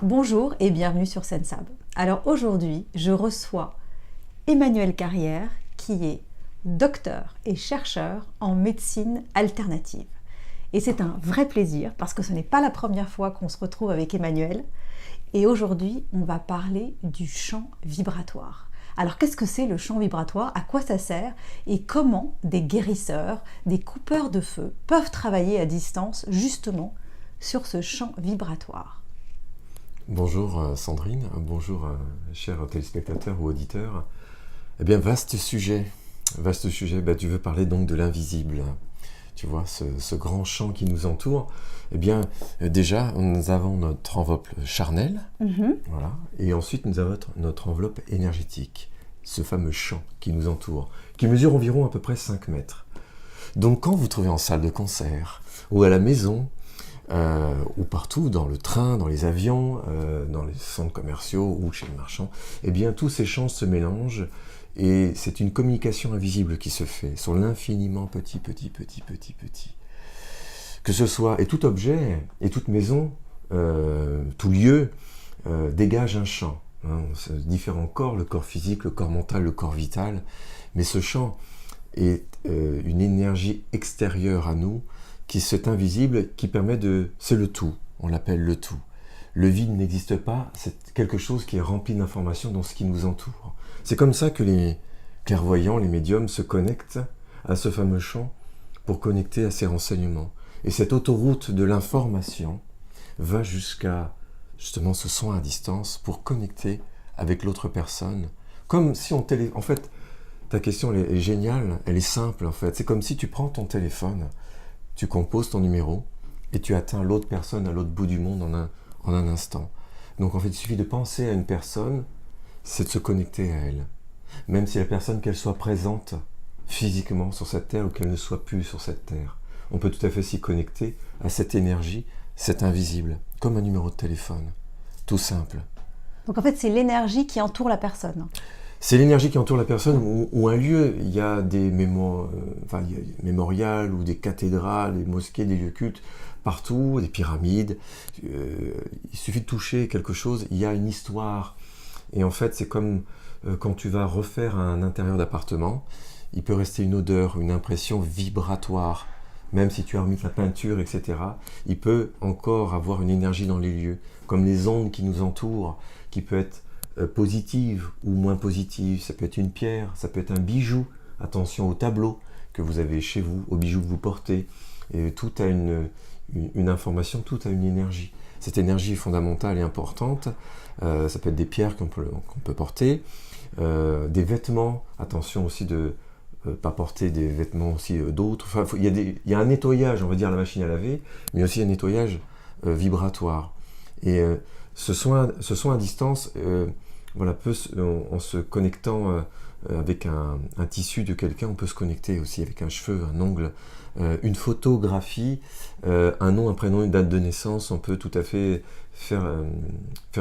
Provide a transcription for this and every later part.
Bonjour et bienvenue sur Sensab. Alors aujourd'hui, je reçois Emmanuel Carrière qui est docteur et chercheur en médecine alternative. Et c'est un vrai plaisir parce que ce n'est pas la première fois qu'on se retrouve avec Emmanuel. Et aujourd'hui, on va parler du champ vibratoire. Alors qu'est-ce que c'est le champ vibratoire? À quoi ça sert? Et comment des guérisseurs, des coupeurs de feu peuvent travailler à distance justement sur ce champ vibratoire? Bonjour Sandrine, bonjour chers téléspectateurs ou auditeurs. Eh bien, vaste sujet. Tu veux parler donc de l'invisible. Tu vois, ce grand champ qui nous entoure. Eh bien, déjà, nous avons notre enveloppe charnelle, voilà, et ensuite nous avons notre enveloppe énergétique, ce fameux champ qui nous entoure, qui mesure environ à peu près 5 mètres. Donc quand vous trouvez en salle de concert ou à la maison, ou partout, dans le train, dans les avions, dans les centres commerciaux ou chez le marchand, eh bien tous ces champs se mélangent et c'est une communication invisible qui se fait sur l'infiniment petit. Que ce soit, et tout objet, et toute maison, tout lieu, dégage un champ. Différents corps, le corps physique, le corps mental, le corps vital, mais ce champ est une énergie extérieure à nous, qui c'est invisible, qui permet de... C'est le tout, on l'appelle le tout. Le vide n'existe pas, c'est quelque chose qui est rempli d'informations dans ce qui nous entoure. C'est comme ça que les clairvoyants, les médiums se connectent à ce fameux champ pour connecter à ces renseignements. Et cette autoroute de l'information va jusqu'à justement ce soin à distance pour connecter avec l'autre personne. Comme si on En fait, ta question elle est géniale, elle est simple en fait. C'est comme si tu prends ton téléphone, tu composes ton numéro et tu atteins l'autre personne à l'autre bout du monde en un instant. Donc en fait, il suffit de penser à une personne, c'est de se connecter à elle. Même si la personne, qu'elle soit présente physiquement sur cette terre ou qu'elle ne soit plus sur cette terre. On peut tout à fait s'y connecter à cette énergie, cet invisible, comme un numéro de téléphone. Tout simple. Donc en fait, c'est l'énergie qui entoure la personne. C'est l'énergie qui entoure la personne ou un lieu. Il y a des mémorials ou des cathédrales, des mosquées, des lieux cultes, partout, des pyramides. Il suffit de toucher quelque chose, il y a une histoire. Et en fait, c'est comme quand tu vas refaire un intérieur d'appartement, il peut rester une odeur, une impression vibratoire. Même si tu as remis de la peinture, etc., il peut encore avoir une énergie dans les lieux, comme les ondes qui nous entourent, qui peut être positive ou moins positive. Ça peut être une pierre, ça peut être un bijou. Attention au tableau que vous avez chez vous, aux bijoux que vous portez. Et tout a une information, tout a une énergie. Cette énergie est fondamentale et importante. Ça peut être des pierres qu'on peut porter, des vêtements. Attention aussi de pas porter des vêtements aussi d'autres. Enfin, il y a un nettoyage, on va dire, à la machine à laver, mais aussi un nettoyage vibratoire. Et ce soin à distance, en se connectant avec un tissu de quelqu'un, on peut se connecter aussi avec un cheveu, un ongle, une photographie, un nom, un prénom, une date de naissance. On peut tout à fait faire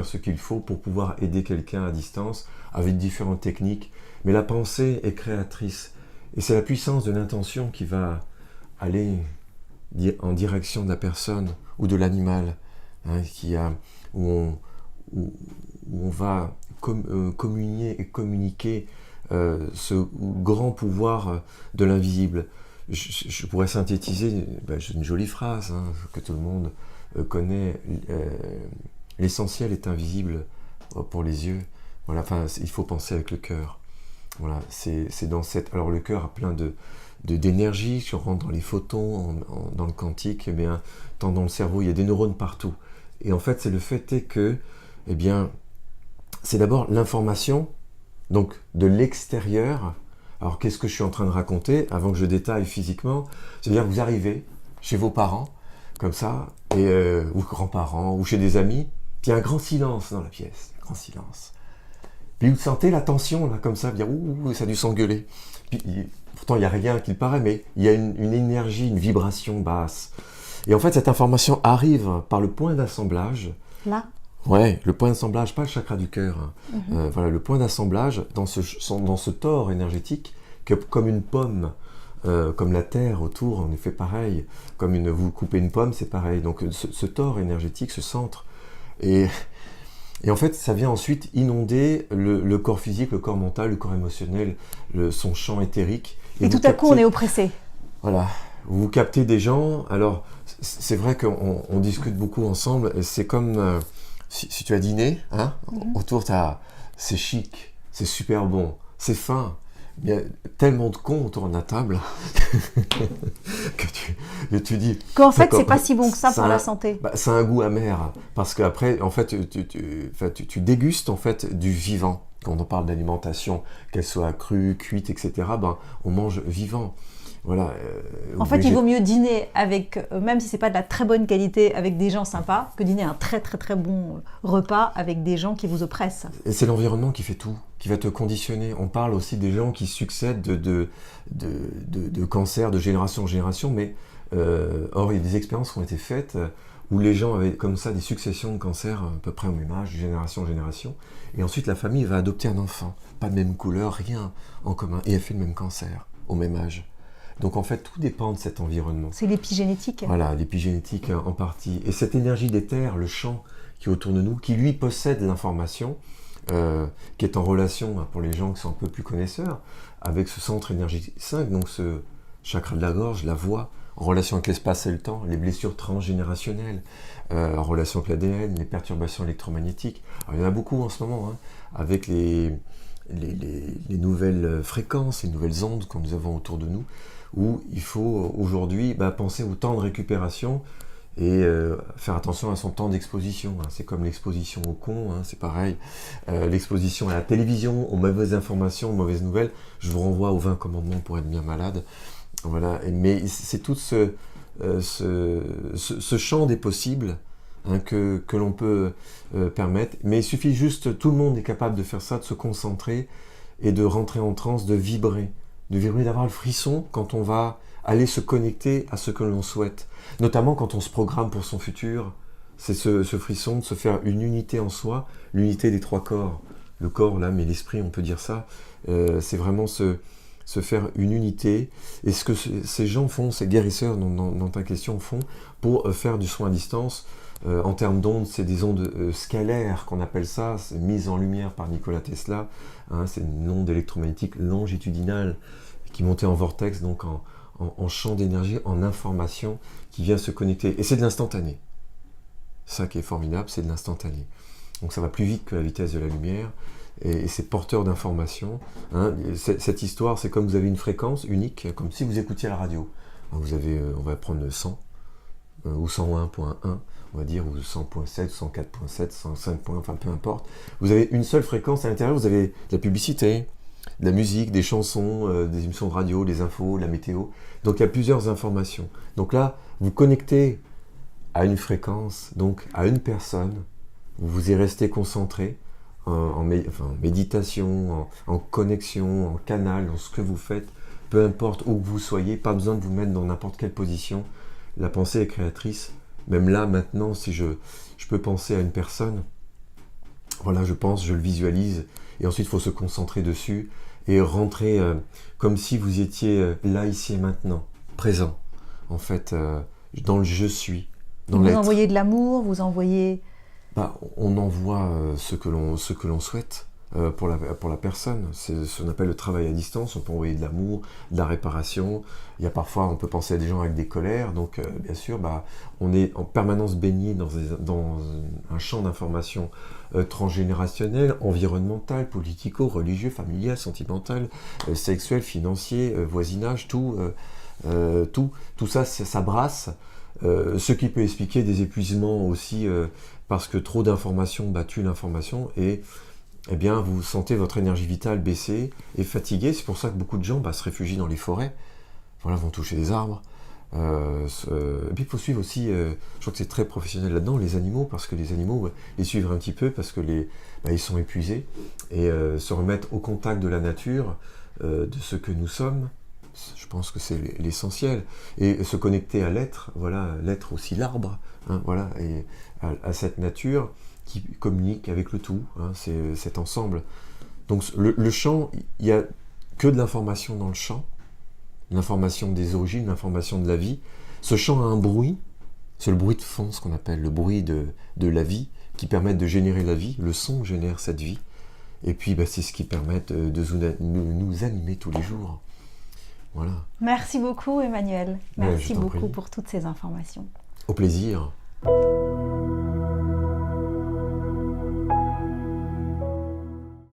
ce qu'il faut pour pouvoir aider quelqu'un à distance avec différentes techniques. Mais la pensée est créatrice. Et c'est la puissance de l'intention qui va aller en direction de la personne ou de l'animal, où on va communier et communiquer ce grand pouvoir de l'invisible. Je pourrais synthétiser une jolie phrase que tout le monde connaît. L'essentiel est invisible pour les yeux. Voilà, il faut penser avec le cœur. Voilà, c'est dans cette... Alors le cœur a plein d'énergie, si on rentre dans les photons, dans le quantique, eh bien, tant dans le cerveau, il y a des neurones partout. Et en fait, c'est le fait est que, eh bien, c'est d'abord l'information, donc de l'extérieur. Alors qu'est-ce que je suis en train de raconter avant que je détaille physiquement? C'est-à-dire que vous arrivez chez vos parents, comme ça, ou grands-parents, ou chez des amis, puis il y a un grand silence dans la pièce, un grand silence. Puis vous sentez la tension, là, comme ça, dire ouh, ça a dû s'engueuler. Puis, pourtant, il n'y a rien qui paraît, mais il y a une énergie, une vibration basse. Et en fait, cette information arrive par le point d'assemblage. Là? Ouais, le point d'assemblage, pas le chakra du cœur. Voilà, le point d'assemblage dans ce tore énergétique, comme une pomme, comme la terre autour, en effet pareil. Vous coupez une pomme, c'est pareil. Donc ce tore énergétique, ce centre, Et, et en fait, ça vient ensuite inonder le corps physique, le corps mental, le corps émotionnel, son champ éthérique. Et tout à coup, on est oppressé. Voilà. Vous captez des gens. Alors, c'est vrai qu'on discute beaucoup ensemble. Et c'est comme si tu as dîné, hein, autour, c'est chic, c'est super bon, c'est fin. Il y a tellement de cons autour de la table que tu dis... Qu'en fait, c'est pas si bon que ça pour la santé. C'est un goût amer. Parce qu'après, en fait, tu dégustes en fait, du vivant. Quand on parle d'alimentation, qu'elle soit crue, cuite, etc., on mange vivant. Voilà, en fait, il vaut mieux dîner avec, même si c'est pas de la très bonne qualité, avec des gens sympas, que dîner un très très très bon repas avec des gens qui vous oppressent. Et c'est l'environnement qui fait tout, qui va te conditionner. On parle aussi des gens qui succèdent de cancer de génération en génération, mais or il y a des expériences qui ont été faites où les gens avaient comme ça des successions de cancers à peu près au même âge, de génération en génération, et ensuite la famille va adopter un enfant, pas de même couleur, rien en commun, et elle fait le même cancer au même âge. Donc en fait, tout dépend de cet environnement. C'est l'épigénétique. Voilà, l'épigénétique en partie. Et cette énergie d'éther, le champ qui est autour de nous, qui lui possède l'information, qui est en relation, pour les gens qui sont un peu plus connaisseurs, avec ce centre énergétique 5, donc ce chakra de la gorge, la voix, en relation avec l'espace et le temps, les blessures transgénérationnelles, en relation avec l'ADN, les perturbations électromagnétiques. Alors, il y en a beaucoup en ce moment, hein, avec les nouvelles fréquences, les nouvelles ondes que nous avons autour de nous, où il faut aujourd'hui penser au temps de récupération et faire attention à son temps d'exposition. Hein. C'est comme l'exposition aux cons, hein, c'est pareil. L'exposition à la télévision, aux mauvaises informations, aux mauvaises nouvelles. Je vous renvoie aux 20 commandements pour être bien malade. Voilà. Mais c'est tout ce champ des possibles, hein, que l'on peut permettre. Mais il suffit juste, tout le monde est capable de faire ça, de se concentrer et de rentrer en transe, de vibrer, d'avoir le frisson quand on va aller se connecter à ce que l'on souhaite. Notamment quand on se programme pour son futur, c'est ce frisson de se faire une unité en soi, l'unité des trois corps. Le corps, l'âme et l'esprit, on peut dire ça. C'est vraiment se faire une unité. Et ce que ces gens font, ces guérisseurs dans ta question font, pour faire du soin à distance, en termes d'ondes, c'est des ondes scalaires qu'on appelle ça, c'est mise en lumière par Nikola Tesla, hein, c'est une onde électromagnétique longitudinale qui montait en vortex, donc en champ d'énergie, en information, qui vient se connecter. Et c'est de l'instantané. Ça qui est formidable, c'est de l'instantané. Donc ça va plus vite que la vitesse de la lumière, et c'est porteur d'informations. Hein. Cette histoire, c'est comme vous avez une fréquence unique, comme si vous écoutiez la radio. Vous avez, on va prendre 100, ou 101.1, on va dire, ou 100.7, 104.7, 105. Enfin peu importe. Vous avez une seule fréquence à l'intérieur, vous avez de la publicité, de la musique, des chansons, des émissions de radio, des infos, la météo. Donc il y a plusieurs informations. Donc là, vous connectez à une fréquence, donc à une personne, vous y restez concentré en méditation, en connexion, en canal, dans ce que vous faites, peu importe où que vous soyez, pas besoin de vous mettre dans n'importe quelle position. La pensée est créatrice. Même là, maintenant, si je peux penser à une personne, voilà, je pense, je le visualise, et ensuite il faut se concentrer dessus et rentrer comme si vous étiez là, ici et maintenant, présent, en fait, dans le je suis, dans l'être. Vous envoyez de l'amour, vous envoyez... On envoie ce que l'on souhaite pour la personne. C'est ce qu'on appelle le travail à distance. On peut envoyer de l'amour, de la réparation. Il y a parfois, on peut penser à des gens avec des colères. Donc, bien sûr, on est en permanence baigné dans un champ d'information transgénérationnel, environnemental, politico, religieux, familial, sentimental, sexuel, financier, voisinage, tout ça, ça brasse. Ce qui peut expliquer des épuisements aussi, parce que trop d'informations tue l'information, et eh bien, vous sentez votre énergie vitale baisser et fatiguer. C'est pour ça que beaucoup de gens se réfugient dans les forêts, voilà, vont toucher des arbres. Et puis il faut suivre aussi, je crois que c'est très professionnel là-dedans, les animaux, parce que les animaux, les suivre un petit peu, parce que ils sont épuisés, et se remettre au contact de la nature, de ce que nous sommes. Je pense que c'est l'essentiel. Et se connecter à l'être, voilà, l'être aussi l'arbre, hein, voilà, et à cette nature qui communique avec le tout, hein, c'est cet ensemble. Donc le chant, il n'y a que de l'information dans le chant, l'information des origines, l'information de la vie. Ce chant a un bruit, c'est le bruit de fond, ce qu'on appelle le bruit de la vie, qui permettent de générer la vie. Le son génère cette vie. Et puis, c'est ce qui permet de nous animer tous les jours. Voilà. Merci beaucoup, Emmanuel. Ouais, Merci je t'en beaucoup prie. pour toutes ces informations. Au plaisir.